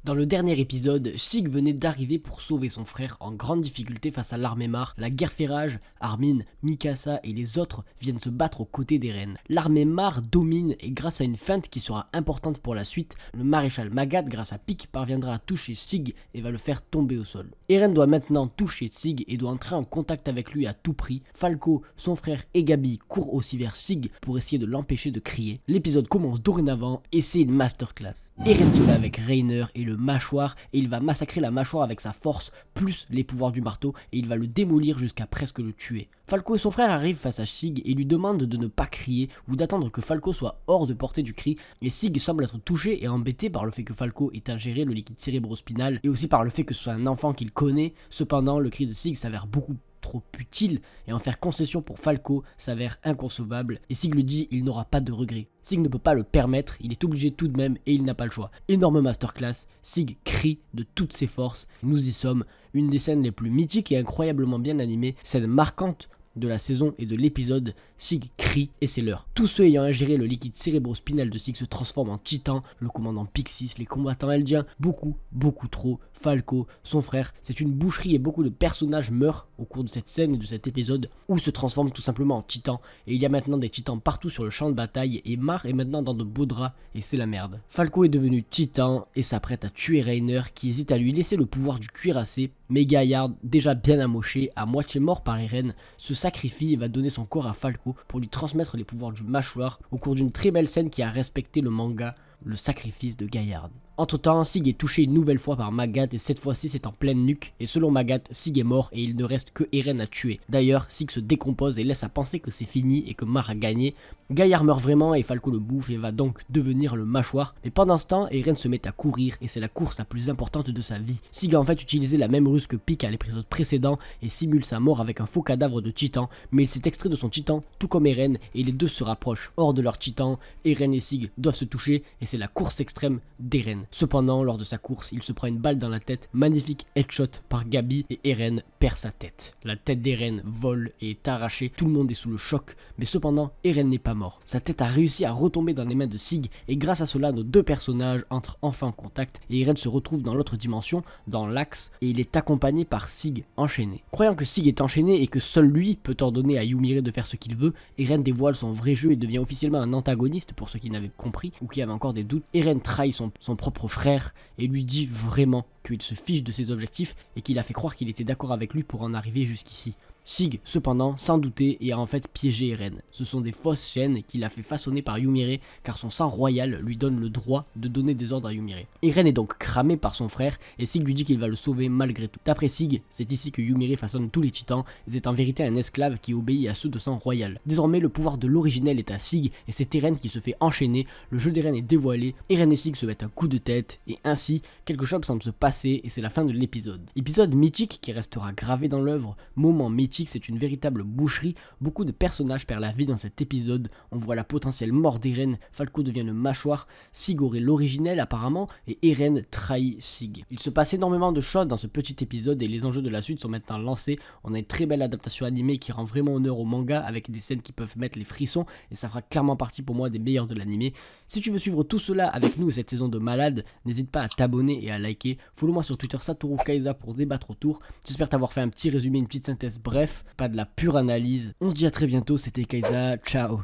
Dans le dernier épisode, Sig venait d'arriver pour sauver son frère en grande difficulté face à l'armée Mar. La guerre fait rage, Armin, Mikasa et les autres viennent se battre aux côtés d'Eren. L'armée Mar domine et grâce à une feinte qui sera importante pour la suite, le maréchal Magath grâce à Pieck parviendra à toucher Sig et va le faire tomber au sol. Eren doit maintenant toucher Sig et doit entrer en contact avec lui à tout prix. Falco, son frère et Gabi courent aussi vers Sig pour essayer de l'empêcher de crier. L'épisode commence dorénavant et c'est une masterclass. Eren se bat avec Reiner et le mâchoire et il va massacrer la mâchoire avec sa force plus les pouvoirs du marteau et il va le démolir jusqu'à presque le tuer. Falco et son frère arrivent face à Sig et lui demandent de ne pas crier ou d'attendre que Falco soit hors de portée du cri, et Sig semble être touché et embêté par le fait que Falco ait ingéré le liquide cérébrospinal et aussi par le fait que ce soit un enfant qu'il connaît. Cependant, le cri de Sig s'avère beaucoup trop utile et en faire concession pour Falco s'avère inconcevable et Sig le dit, il n'aura pas de regret. Sig ne peut pas le permettre, il est obligé tout de même et il n'a pas le choix. Énorme masterclass, Sig crie de toutes ses forces, nous y sommes, une des scènes les plus mythiques et incroyablement bien animées, scène marquante de la saison et de l'épisode. Sig crie et c'est l'heure. Tous ceux ayant ingéré le liquide cérébrospinal de Sig se transforment en titans, le commandant Pixis, les combattants eldiens, beaucoup trop, Falco, son frère, c'est une boucherie et beaucoup de personnages meurent au cours de cette scène et de cet épisode ou se transforment tout simplement en titans et il y a maintenant des titans partout sur le champ de bataille et Mar est maintenant dans de beaux draps et c'est la merde. Falco est devenu titan et s'apprête à tuer Reiner qui hésite à lui laisser le pouvoir du cuirassé, mais Gaillard, déjà bien amoché, à moitié mort par Eren, se sacrifie et va donner son corps à Falco pour lui transmettre les pouvoirs du mâchoire au cours d'une très belle scène qui a respecté le manga, le sacrifice de Gaillard. Entre temps, Sig est touché une nouvelle fois par Magath et cette fois-ci c'est en pleine nuque et selon Magath, Sig est mort et il ne reste que Eren à tuer. D'ailleurs, Sig se décompose et laisse à penser que c'est fini et que Mar a gagné. Gaillard meurt vraiment et Falco le bouffe et va donc devenir le mâchoire. Mais pendant ce temps, Eren se met à courir et c'est la course la plus importante de sa vie. Sig a en fait utilisé la même ruse que Pieck à l'épisode précédent et simule sa mort avec un faux cadavre de titan, mais il s'est extrait de son titan tout comme Eren et les deux se rapprochent. Hors de leur titan, Eren et Sig doivent se toucher et c'est la course extrême d'Eren. Cependant, lors de sa course, il se prend une balle dans la tête, magnifique headshot par Gabi et Eren perd sa tête. La tête d'Eren vole et est arrachée, tout le monde est sous le choc, mais cependant, Eren n'est pas mort. Sa tête a réussi à retomber dans les mains de Sig et grâce à cela, nos deux personnages entrent enfin en contact et Eren se retrouve dans l'autre dimension, dans l'axe, et il est accompagné par Sig enchaîné. Croyant que Sig est enchaîné et que seul lui peut ordonner à Ymir de faire ce qu'il veut, Eren dévoile son vrai jeu et devient officiellement un antagoniste pour ceux qui n'avaient compris ou qui avaient encore des doutes. Eren trahit son propre frère et lui dit vraiment qu'il se fiche de ses objectifs et qu'il a fait croire qu'il était d'accord avec lui pour en arriver jusqu'ici. Sig, cependant, sans douter, et a en fait piégé Eren. Ce sont des fausses chaînes qu'il a fait façonner par Ymir, car son sang royal lui donne le droit de donner des ordres à Ymir. Eren est donc cramé par son frère, et Sig lui dit qu'il va le sauver malgré tout. D'après Sig, c'est ici que Ymir façonne tous les titans, et c'est en vérité un esclave qui obéit à ceux de sang royal. Désormais, le pouvoir de l'originel est à Sig, et c'est Eren qui se fait enchaîner, le jeu d'Eren est dévoilé, Eren et Sig se mettent un coup de tête, et ainsi, quelque chose semble se passer, et c'est la fin de l'épisode. Épisode mythique qui restera gravé dans l'œuvre, moment mythique. C'est une véritable boucherie, beaucoup de personnages perdent la vie dans cet épisode, on voit la potentielle mort d'Eren, Falco devient le mâchoire, Sig aurait l'originel apparemment, et Eren trahit Sig. Il se passe énormément de choses dans ce petit épisode et les enjeux de la suite sont maintenant lancés, on a une très belle adaptation animée qui rend vraiment honneur au manga avec des scènes qui peuvent mettre les frissons et ça fera clairement partie pour moi des meilleurs de l'animé. Si tu veux suivre tout cela avec nous cette saison de malade, n'hésite pas à t'abonner et à liker, follow moi sur Twitter Satoru Kaiza pour débattre autour, j'espère t'avoir fait un petit résumé, une petite synthèse, bref, pas de la pure analyse. On se dit à très bientôt, c'était Kaiza, ciao.